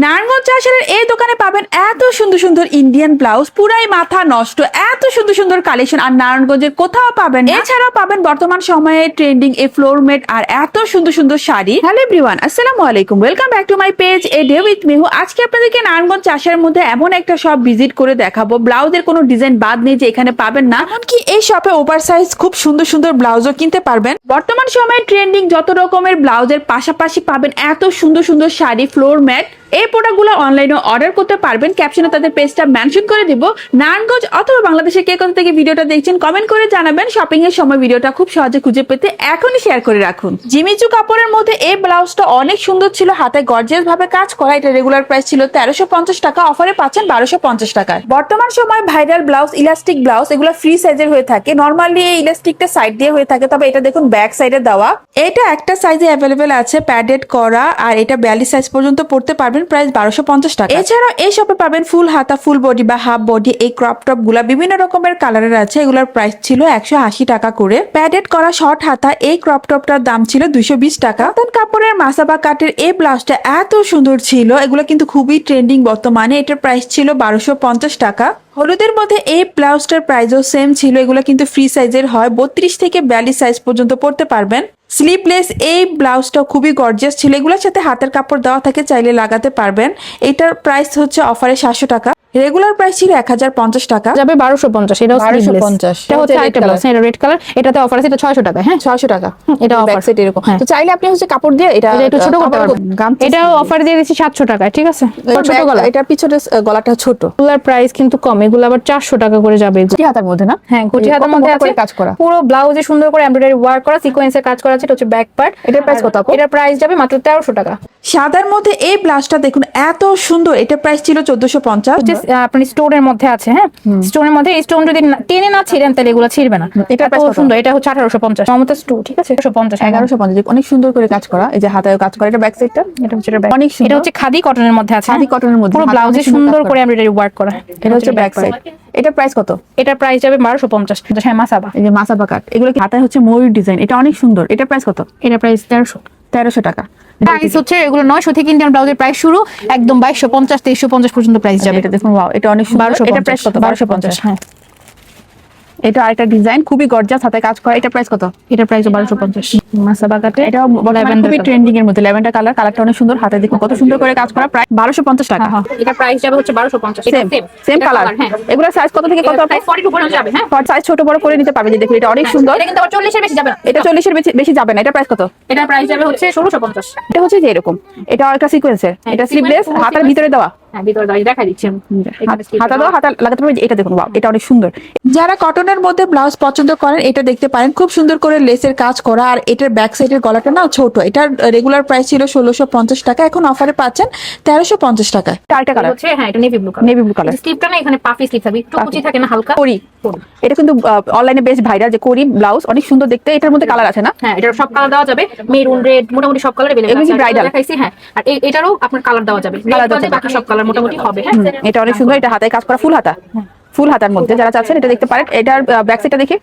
নারায়ণগঞ্জ চাষের এই দোকানে পাবেন এত সুন্দর সুন্দর ইন্ডিয়ান ব্লাউজ, পুরাই মাথা নষ্ট, এত সুন্দর সুন্দর কালেকশন আর নারায়ণগঞ্জের কোথাও পাবেন না। এছাড়াও পাবেন বর্তমান সময়ে ট্রেন্ডিং এই ফ্লোর ম্যাট আর এত সুন্দর সুন্দর শাড়ি। হ্যালো এভরিওয়ান, আসসালামু আলাইকুম, welcome back to my page a day with Mehu. আজকে আপনাদেরকে নারায়ণগঞ্জ চাষের মধ্যে এমন একটা শপ ভিজিট করে দেখাবো, ব্লাউজের কোনো ডিজাইন বাদ নেই যে এখানে পাবেন না। এমনকি এই শপে ওভার সাইজ খুব সুন্দর সুন্দর ব্লাউজও কিনতে পারবেন। বর্তমান সময়ে ট্রেন্ডিং যত রকমের ব্লাউজের পাশাপাশি পাবেন এত সুন্দর সুন্দর শাড়ি, ফ্লোর ম্যাট। এই প্রোডাক্টগুলো অনলাইনে অর্ডার করতে পারবেন। ক্যাপশনে তাদের পেজটা মেনশন করে দিব। নারায়ণগঞ্জ অথবা বাংলাদেশের কে কোথা থেকে ভিডিওটা দেখছেন কমেন্ট করে জানাবেন। শপিং এর সময় ভিডিওটা খুব সহজে খুঁজে পেতে এখনই শেয়ার করে রাখুন। জিমিচু কাপড়ের মধ্যে এই ব্লাউজটা অনেক সুন্দর ছিল, হাতে গর্জিয়াস ভাবে কাজ করা। এটা রেগুলার প্রাইস ছিল 1350 টাকা, অফারে পাচ্ছেন 1250 টাকায়। বর্তমান সময় ভাইরাল ব্লাউজ, ইলাস্টিক ব্লাউজ, এগুলো ফ্রি সাইজের হয়ে থাকে। নরমালি এই ইলাস্টিকটা সাইড দিয়ে হয়ে থাকে, তবে এটা দেখুন ব্যাক সাইডে দেওয়া। এটা একটা সাইজে অ্যাভেলেবেল আছে, প্যাডেড করা, আর এটা 42 সাইজ পর্যন্ত পড়তে পারবেন। প্রাইস 1250 টাকা। এছাড়াও এই শপে পাবেন ফুল হাতা, ফুল বডি বা হাফ বডি এই ক্রপ টপ গুলা বিভিন্ন রকমের কালারের আছে। এগুলোর প্রাইস ছিল 180 টাকা করে। প্যাডেড করা শর্ট হাতা এই ক্রপ টপটার দাম ছিল 220 টাকা। নতুন কাপড়ের মাসাবা কাটের এই ব্লাউজটা এত সুন্দর ছিল, এগুলো কিন্তু খুবই ট্রেন্ডিং বর্তমানে। এটার প্রাইস ছিল 1250 টাকা। হলুদের মধ্যে এই ব্লাউজটার প্রাইসও সেম ছিল। এগুলো কিন্তু ফ্রি সাইজের হয়, 32 থেকে 42 সাইজ পর্যন্ত পড়তে পারবেন। স্লিপলেস এই ব্লাউজটা খুবই গর্জিয়াস ছিল। এগুলোর সাথে হাতের কাপড় দেওয়া থাকে, চাইলে লাগাতে পারবেন। এটার প্রাইস হচ্ছে অফারে 700 টাকা, রেগুলার প্রাইস ছিল 1050 টাকা, যাবে 1250। এটাও 1250। এটা হচ্ছে আরেকটা ব্লাউজ, এটা রেড কালার, এটাতে অফার আছে, এটা 600 টাকা। হ্যাঁ 600 টাকা। এটা ব্যাক অফার সাইড এরকম। হ্যাঁ। তো চাইলে আপনি হচ্ছে কাপড় দিয়ে এটা একটু ছোট করতে পারবেন। এটাও অফার দিয়ে দিচ্ছি 700 টাকায়, ঠিক আছে? ছোট গলা, এটা পিছনে গলাটা ছোট। এগুলার প্রাইস কিন্তু কম, এগুলো আবার 400 টাকা করে যাবে। গুটি হাতার মধ্যে না? হ্যাঁ গুটি হাতার মধ্যে আছে, কাজ করা, পুরো ব্লাউজে সুন্দর করে এমব্রয়ডারি ওয়ার্ক করা, সিকোয়েন্সের কাজ করা আছে। এটা হচ্ছে ব্যাক পার্ট। এটার প্রাইস কত আপু? এটার প্রাইস যাবে মাত্র 1300 টাকা। সাদার মধ্যে এই ব্লাউজটা দেখুন এত সুন্দর, এটার প্রাইস ছিল 1450। আপনি স্টোনের মধ্যে আছে, হ্যাঁ স্টোনের মধ্যে এই স্টোন যদি টেনে না ছিঁড়েন তাহলে এগুলো ছিঁড়বে না। এটা প্রাইস সুন্দর, এটা হচ্ছে 1850। মমতা স্টো, ঠিক আছে? 1150। অনেক সুন্দর করে কাজ করা, এই যে হাতায় কাজ করা। এটা ব্যাক সাইডটা, এটা হচ্ছে ব্যাক। অনেক সুন্দর। এটা হচ্ছে খাদি কটনের মধ্যে আছে, খাদি কটনের মধ্যে পুরো ব্লাউজে সুন্দর করে এমব্রয়ডারি ওয়ার্ক করা। এটা হচ্ছে ব্যাক সাইড। এটার প্রাইস কত? এটার প্রাইস যাবে 1250। হ্যাঁ মাসাবা, এই যে মাসাবা কাট, এগুলো কি হাতায় হচ্ছে ময়ূর ডিজাইন, এটা অনেক সুন্দর। এটার প্রাইস কত? এটার প্রাইস 1300 টাকা। প্রাইস হচ্ছে এগুলো 900 থেকে ইন্ডিয়ান ব্লাউজের প্রাইস শুরু, একদম 2250 2350 পর্যন্ত প্রাইস যাবে। এটা দেখুন, ওয়াও, এটা অনেক সুন্দর। এটা প্রাইস কত? 1250। হ্যাঁ এটা আরেকটা ডিজাইন, খুবই গর্জিয়াস, হাতে কাজ করা। এটা প্রাইস কত? এটার প্রাইস 1250। মাসাবা কাটে, এটা খুবই ট্রেন্ডিং এর মধ্যে ল্যাভেন্ডার কালার। কালারটা অনেক সুন্দর, হাতে দেখুন কত সুন্দর করে কাজ করা। প্রাইস 1250 টাকা। এটার প্রাইস যাবে হচ্ছে 1250। Same colour. এগুলো সাইজ কত থেকে কত? 42 পর্যন্ত যাবে। হ্যাঁ সাইজ ছোট বড় করে নিতে পারবে। যে দেখুন এটা অনেক সুন্দর। এটা কিন্তু আবার 40 এর বেশি যাবে না। এটা 40 এর বেশি যাবে না। এটা প্রাইস কত? এটার প্রাইস যাবে হচ্ছে 1650। এটা হচ্ছে যে এরকম, এটা একটা সিকোয়েন্সের, এটা স্লিভলেস, হাতার ভিতরে দেওয়া। হ্যাঁ ভিতরে দাঁড়িয়ে দেখাই দিচ্ছি আমি। হাতা দাও, হাতা লাগাতে পারবে। এটা দেখুন, ওয়াও, এটা অনেক সুন্দর। যারা কটনের মধ্যে ব্লাউজ পছন্দ করেন এটা দেখতে পারেন, খুব সুন্দর করে লেসের কাজ করা। আর এটার ব্যাক সাইডের গলাটা না ছোট। এটার রেগুলার প্রাইস ছিল 1650 টাকা, এখন অফারে পাচ্ছেন 1350 টাকায়। আরেকটা কালার হচ্ছে, হ্যাঁ এটা navy blue colour. Navy blue colour. স্লিপটা না এখানে পাফি স্লিপ থাকবে, একটু কুচি থাকে না হালকা করি। এটা কিন্তু অনলাইনে বেশ ভাইরাল, যে করি ব্লাউজ অনেক সুন্দর দেখতে। এটার মধ্যে কালার আছে না? হ্যাঁ এটার সব কালার দেওয়া যাবে, মেরুন, রেড, মোটামুটি সব কালার अवेलेबल আছে। ব্রাইডাল দেখাইছি। হ্যাঁ আর এটারও আপনার কালার দেওয়া যাবে, বাকি সব কালার মোটামুটি হবে। হ্যাঁ এটা অনেক সুন্দর। এটা হাতায় কাজ করা, ফুল হাতা। ফুল হাতার মধ্যে যারা চাচ্ছেন এটা দেখতে পারেন। এটার ব্যাক সাইডটা দেখি।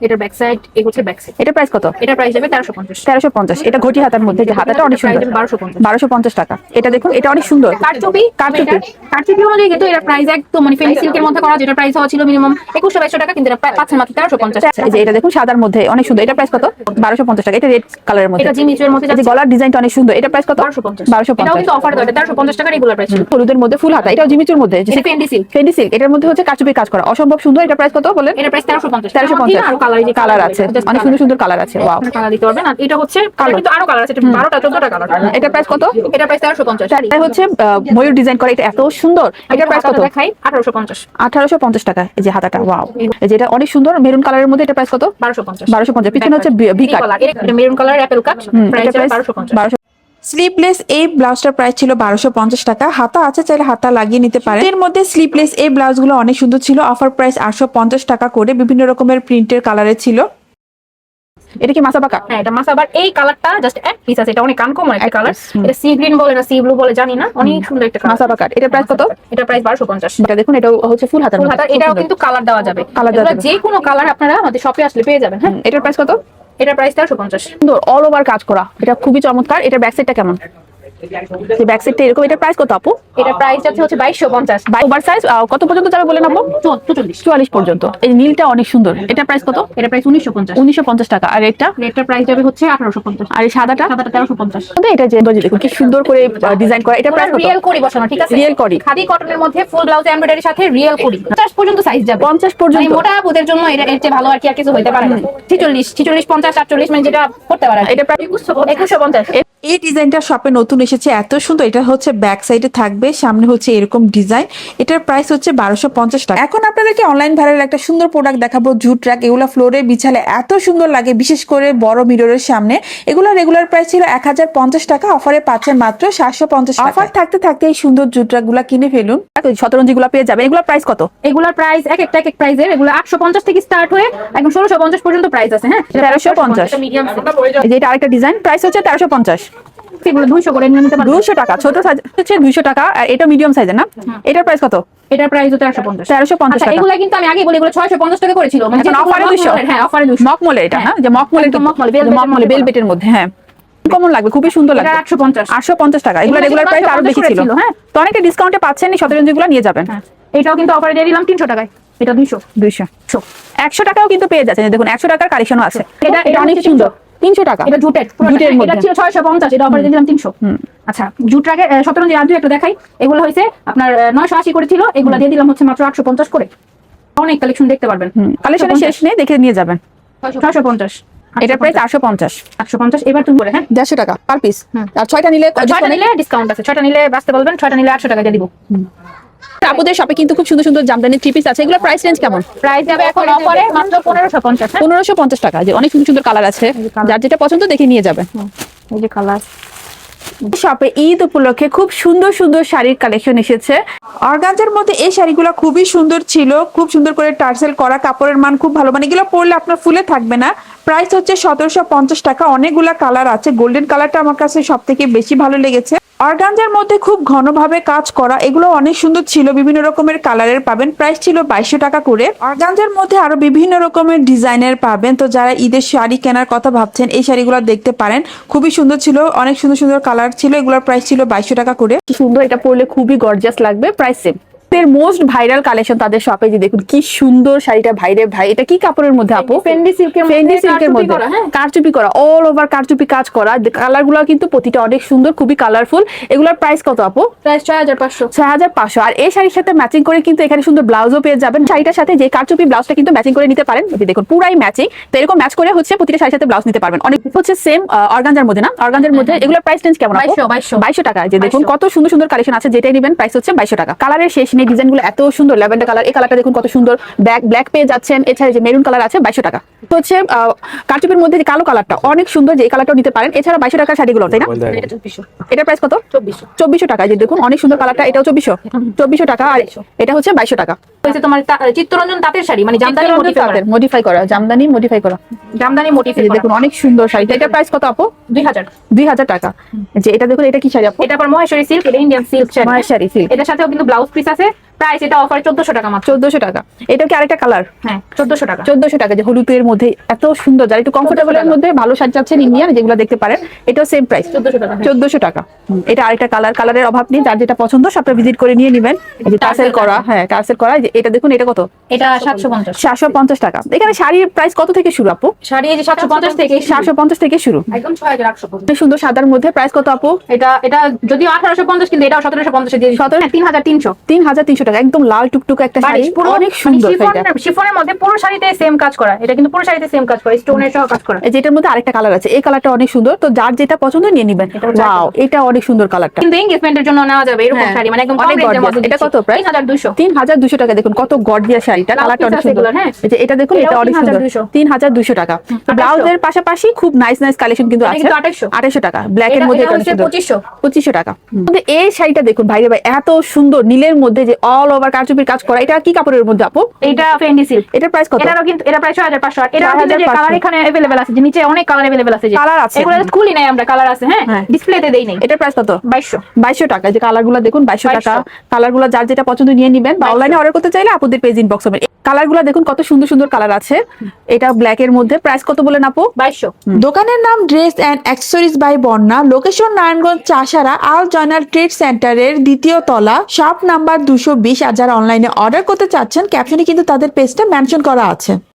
এটার ব্যাক সাইড, এই হচ্ছে ব্যাক সাইড। এটা প্রাইস কত? এটার প্রাইস যাবে 1350। 1350। এটা ঘটি হাতার মধ্যে, যে হাতাটা অনেক সুন্দর। 1250 টাকা। এটা দেখুন, এটা অনেক সুন্দর। কারচুপি অনুযায়ী কিন্তু এর প্রাইস একদম মানে ফেনি সিল্কের মধ্যে করা, যেটা প্রাইস ছিল মিনিমাম 2100-2200 টাকা, কিন্তু এটা পাচ্ছেন মাত্র 1350। এই যে এটা দেখুন সাদার মধ্যে অনেক সুন্দর। এটা প্রাইস কত? 1250 টাকা। এটা রেড কালারের মধ্যে, এটা জিমিচুর মধ্যে যে গলার ডিজাইনটা অনেক সুন্দর। এটা প্রাইস কত? 1250। এটাও কিন্তু অফার দেওয়া, 1350 টাকা রেগুলার প্রাইস। হলুদের মধ্যে ফুল হাতা, এটাও জিমিচুর মধ্যে, এটা ফেন্ডি সিল্ক। Fendi silk. এটার মধ্যে হচ্ছে কারচুপি কাজ করা, অসম্ভব সুন্দর। এটা প্রাইস কত বলেন? এটা প্রাইস 1350। 1350। আর কালার, যে কালার আছে, অনেক সুন্দর সুন্দর কালার আছে। ওয়াও, কালার দিতে পারবেন। আর এটা হচ্ছে কালার কিন্তু আরো কালার আছে, এটা 12টা 14টা কালার। এটা প্রাইস কত? এটা প্রাইস 1350। এটা হচ্ছে ময়ূর ডিজাইন করা, এটা এত সুন্দর। এটা প্রাইস কত? দেখাই 1850। 1850 টাকা। এই যে হাতাটা, ওয়াও, এই যে এটা অনেক সুন্দর মেরুন কালারের মধ্যে। এটা প্রাইস কত? 1250। 1250। পিছনে হচ্ছে ভি কাট, এটা মেরুন কালার অ্যাপেল কাট, প্রাইস 1250। স্লিপলেস এই ব্লাউজটার প্রাইস ছিল 1250 টাকা। হাতা আছে, চাইলে হাতা লাগিয়ে নিতে পারেন। এর মধ্যে স্লিপলেস এই ব্লাউজগুলো অনেক সুন্দর ছিল। অফার প্রাইস 850 টাকা করে, বিভিন্ন রকমের প্রিন্টের কালারে ছিল। এটা কি মাসাবা কাট? হ্যাঁ এটা মাসাবার। এই কালারটা জাস্ট এক পিস আছে, এটা অনেক আনকমন একটা কালার। এটা সি গ্রিন বলে না সি ব্লু বলে জানি না, অনেক সুন্দর একটা কালার। মাসাবা কাট। এটা প্রাইস কত? এটা প্রাইস 1250। এটা দেখুন, এটাও হচ্ছে ফুল হাতা। এটাও কিন্তু কালার দেওয়া যাবে, যে কোনো কালার আপনারা আমাদের শপে আসলে পেয়ে যাবেন। হ্যাঁ এটার প্রাইস কত? এটার প্রাইস 1350। সুন্দর অল ওভার কাজ করা, এটা খুবই চমৎকার। এটার ব্যাক সাইডটা কেমন? যে ব্যাক সাইডটা এরকম, এটা প্রাইস কত আপু? এটা প্রাইস যাচ্ছে হচ্ছে 2250। ওভার সাইজ কত পর্যন্ত যাবে বলেন আপু? 44 পর্যন্ত। এই নীলটা অনেক সুন্দর, এটা প্রাইস কত? এটা প্রাইস 1950। 1950 টাকা। আর এটা এটার প্রাইস যাবে হচ্ছে 1850। আর এই সাদাটা? সাদাটা 1350। এটা যে দেখুন কি সুন্দর করে ডিজাইন করা, এটা প্রাইস কত? রিয়েল করি বসানো, ঠিক আছে? রিয়েল করি, খাদি কটনের মধ্যে ফুল ব্লাউজ এমব্রয়ডারির সাথে রিয়েল করি। 50 পর্যন্ত সাইজ যাবে। 50 পর্যন্ত। মানে মোটা আপুদের জন্য এটা এর চেয়ে ভালো আর কি আর কিছু হইতে পারে না। 46, 46, 50, 48 মানে যেটা করতে পারে। এটা প্রায় 2150। এই ডিজাইনটা শপে নতুন এসেছে, এত সুন্দর। এটা হচ্ছে ব্যাক সাইডে থাকবে, সামনে হচ্ছে এরকম ডিজাইন। এটার প্রাইস হচ্ছে 1250 টাকা। এখন আপনাদেরকে অনলাইন ভাইরাল একটা সুন্দর প্রোডাক্ট দেখাবো, জুট র‍্যাক। এগুলো ফ্লোরে বিছালে এত সুন্দর লাগে, বিশেষ করে বড় মিররের সামনে। এগুলো রেগুলার প্রাইস ছিল 1050 টাকা, অফারে পাচ্ছেন মাত্র 750 টাকা। অফার থাকতে থাকতে এই সুন্দর জুট র‍্যাক গুলা কিনে ফেলুন, শতরঞ্জি গুলা পেয়ে যাবে। এগুলোর প্রাইস কত? এগুলার প্রাইস এক একটা এক এক প্রাইসের। এগুলো 850 থেকে স্টার্ট হয়ে একদম 1650 পর্যন্ত প্রাইস আছে। হ্যাঁ, 1350। মিডিয়াম। এই যে এটা আরেকটা ডিজাইন, প্রাইস হচ্ছে 1350। এগুলো 200 করে নিতে পারবেন। 200 টাকা। ছোট সাইজ হচ্ছে 200 টাকা, আর এটা মিডিয়াম সাইজের না? এটার প্রাইস কত? এটার প্রাইস 1350। 1350 আচ্ছা, টাকা। এগুলা কিন্তু আমি আগে বলি এগুলো 650 টাকা করেছিল, মানে এখন অফারে 200। হ্যাঁ, অফারে 200। মকমলে এটা, হ্যাঁ, যে মকমলে একদম মকমলে, বেলভেটের মধ্যে, হ্যাঁ, কমন লাগবে, খুবই সুন্দর লাগবে। এটা 850। 850 টাকা। এগুলো রেগুলার প্রাইস আরো বেশি ছিল। হ্যাঁ, তো অনেকে ডিসকাউন্টে পাচ্ছেন, এই শতরঞ্জিগুলো নিয়ে যাবেন। হ্যাঁ, এটাও কিন্তু অফারে দিয়ে দিলাম 300 টাকায়। এটা 200। 100 টাকাও কিন্তু পেয়ে যাচ্ছেন। দেখুন 100 টাকার কালেকশনও আছে। এটা অনেক সুন্দর। 300 টাকা। এটা জুটের মধ্যে। এটা ছিল 650, এটা অফারে দিয়ে দিলাম 300। আচ্ছা, জুট রাগে শতরঞ্জি আজু একটু দেখাই। এগুলো হইছে আপনার 980 করে ছিল, এগুলো দিয়ে দিলাম হচ্ছে মাত্র 850 করে। অনেক কালেকশন দেখতে পারবেন। কালেকশনের শেষ নেই, দেখে নিয়ে যাবেন। 650। এটার প্রাইস 850। 850। এবার তুমি বলে, হ্যাঁ, 150 টাকা পার পিস। আর 6টা নিলে 6টা নিলে ডিসকাউন্ট আছে। 6টা নিলে বাঁচতে বলবেন, 6টা নিলে 800 টাকা দিয়ে দিব। আপুদের শপে কিন্তু খুব সুন্দর সুন্দর জামদানি থ্রি পিস আছে। এগুলোর প্রাইস রেঞ্জ কেমন? প্রাইস যাবে এখন অফারে মাত্র 1550। 1550 টাকা। যে অনেক সুন্দর সুন্দর কালার আছে, যার যেটা পছন্দ দেখে নিয়ে যাবেন। এই যে কালার। শপে ঈদ উপলক্ষে খুব সুন্দর সুন্দর শাড়ির কালেকশন এসেছে। অর্গানজার মধ্যে এই শাড়িগুলো খুবই সুন্দর ছিল, খুব সুন্দর করে টার্সেল করা, কাপড়ের মান খুব ভালো। মানে এগুলো পরলে আপনার ফুলে থাকবে না। প্রাইস হচ্ছে 1750 টাকা। অনেকগুলা কালার আছে, গোল্ডেন কালারটা আমার কাছে সব থেকে বেশি ভালো লেগেছে। অর্গানজার মধ্যে খুব ঘনভাবে কাজ করা, এগুলো অনেক সুন্দর ছিল, বিভিন্ন রকমের কালারের পাবেন। প্রাইস ছিল 2200 টাকা করে। অর্গানজার মধ্যে আরো বিভিন্ন রকমের ডিজাইনের পাবেন। তো যারা ঈদের শাড়ি কেনার কথা ভাবছেন, এই শাড়িগুলো দেখতে পারেন, খুবই সুন্দর ছিল, অনেক সুন্দর সুন্দর কালার ছিল। এগুলোর প্রাইস ছিল 2200 টাকা করে। সুন্দর, এটা পরলে খুবই গর্জিয়াস লাগবে। Price same. এর মোস্ট ভাইরাল কালেকশন তাদের শপে, যে দেখুন কি সুন্দর শাড়িটা। ভাইরে ভাই, এটা কি কাপড়ের মধ্যে আপু? ফেন্ডি সিল্কের মধ্যে কারচুপি করা, অল ওভার কারচুপি কাজ করা। কালার গুলো কিন্তু প্রতিটা অনেক সুন্দর, খুবই কালারফুল। এগুলোর প্রাইস কত আপু? প্রাইস 6500। 6500। আর এই শাড়ির সাথে ম্যাচিং করে কিন্তু এখানে সুন্দর ব্লাউজও পেয়ে যাবেন। শাড়িটার সাথে যে কারচুপি ব্লাউজটা কিন্তু ম্যাচিং করে নিতে পারেন। এই দেখুন পুরাই ম্যাচিং। তো এরকম ম্যাচ করে হচ্ছে প্রতিটা শাড়ির সাথে ব্লাউজ নিতে পারবেন। অনেক হচ্ছে সেম অর্গানজার মধ্যে না? অর্গানজার মধ্যে এগুলোর প্রাইস রেঞ্জ কেমন? 2200 টাকা। যে দেখুন কত সুন্দর সুন্দর কালেকশন আছে, যেটাই নেবেন প্রাইস হচ্ছে 2200 টাকা। কালারের শেষ নেই, ডিজাইনগুলো এত সুন্দর। ল্যাভেন্ডার কালার, এই কালারটা দেখুন কত সুন্দর। ব্ল্যাক পেয়ে যাচ্ছেন। এছাড়া যে মেরুন কালার আছে 2200 টাকা। তো হচ্ছে কারচুপির মধ্যে যে কালো কালারটা অনেক সুন্দর, যে এই কালারটাও নিতে পারেন। এছাড়া 2200 টাকার শাড়িগুলো, তাই না? এটা 2400। এটার প্রাইস কত? 2400 টাকা। যে দেখুন অনেক সুন্দর কালারটা, এটাও 2400 টাকা। আর এটা হচ্ছে 2200 টাকা। হইছে তোমার চিত্তরঞ্জন তাঁতের শাড়ি, মানে জামদানি মডিফাই করা, জামদানি মডিফাই করা, জামদানি মোটিভ। দেখুন অনেক সুন্দর শাড়িটা। এটার প্রাইস কত আপু? 2000 টাকা। যে এটা দেখুন, এটা কি শাড়ি আপু? এটা আবার মহেশ্বরী সিল্ক, এটা Indian silk sari. Maheshwari silk. এটার সাথেও কিন্তু ব্লাউজ পিস আছে। প্রাইস এটা অফারে 1400 টাকা মাত্র। 1400 টাকা। এটা কি আরেকটা কালার? হ্যাঁ, 1400 টাকা। 1400 টাকা। যে হলুদের মধ্যে এত সুন্দর, যারা একটু কমফোর্টেবল এর মধ্যে ভালো সাজ চাচ্ছেন ইন্ডিয়ান, যেগুলো দেখতে পারেন, এটাও সেম প্রাইস 1400 টাকা। 1400 টাকা। এটা আরেকটা কালার, কালারের অভাব নেই, যার যেটা পছন্দ সবটা ভিজিট করে নিয়ে নেবেন। এই যে টার্সেল করা, হ্যাঁ টার্সেল করা। যে এটা দেখুন, এটা কত? এটা 750। 750 টাকা। এখানে শাড়ির প্রাইস কত থেকে শুরু আপু? শাড়ি এই যে 750 থেকে 750 থেকে শুরু, একদম 6850। সুন্দর সাদার মধ্যে। প্রাইস কত আপু? এটা যদিও 1850, কিন্তু এটাও 1750 দিয়ে 3300। 3300 টাকা। একদম লাল টুকটুকে একটা শাড়ি, অনেক সুন্দর। শিফনের মধ্যে পুরো শাড়িতে সেম কাজ করা। এটা কিন্তু পুরো শাড়িতে সেম কাজ করা, স্টোনের সহ কাজ করা। যেটার মধ্যে আরেকটা কালার আছে, এই কালারটা অনেক সুন্দর। তো যার যেটা পছন্দ নিয়ে নেবেন। ওয়াও, এটা অনেক সুন্দর কালারটা। কিন্তু এনগেজমেন্টের জন্য নেওয়া যাবে এরকম শাড়ি, মানে একদম অনেক গর্জিয়াস। এটা কত প্রাইস? 3200। 3200 টাকা। দেখুন কত গর্জিয়াস শাড়িটা, কালারটা অনেক সুন্দর। এই যে এটা দেখুন, এটা অনেক সুন্দর। 3200 টাকা। ব্লাউজের পাশাপাশি খুব নাইস নাইস কালেকশন কিন্তু আছে। 2800 টাকা। ব্ল্যাক এর মধ্যে এটা 2500 টাকা। এই শাড়িটা দেখুন ভাইরে ভাই, এত সুন্দর নীলের মধ্যে যে অল ওভার কারচুপির কাজ করা। এটা কি কাপড়ের মধ্যে আপু? এটা ফেন্ডি সিল্ক। এটার প্রাইস কত? এটারও কিন্তু এটা প্রায় 6500 আর এটা কিন্তু যে 6500 কালার এখানে अवेलेबल আছে, যে নিচে অনেক কালার अवेलेबल আছে, যে কালার আছে। এগুলো খুলি নাই আমরা, কালার আছে হ্যাঁ, হ্যাঁ। ডিসপ্লেতে দেই নাই। এটার প্রাইস কত? 2200 টাকা। যে কালারগুলো দেখুন 2200 টাকা। কালারগুলো যার যেটা পছন্দ নিয়ে নেবেন, বা 2200 অনলাইনে অর্ডার করতে চাইলে আপুদের পেজ ইনবক্স হবে। কালারগুলো দেখুন কত সুন্দর সুন্দর কালার আছে। এটা ব্ল্যাক এর মধ্যে। প্রাইস কত বলেন আপু? 2200। দোকানের নাম ড্রেস অ্যান্ড অ্যাক্সেসরিজ বাই বন্যা, লোকেশন নারায়ণগঞ্জ চাষারা আল জয়নাল ট্রেড সেন্টারের দ্বিতীয় তলা, শপ নাম্বার 220। আর যারা অনলাইনে অর্ডার করতে চাচ্ছেন, ক্যাপশনে কিন্তু তাদের পেজটা মেনশন করা আছে।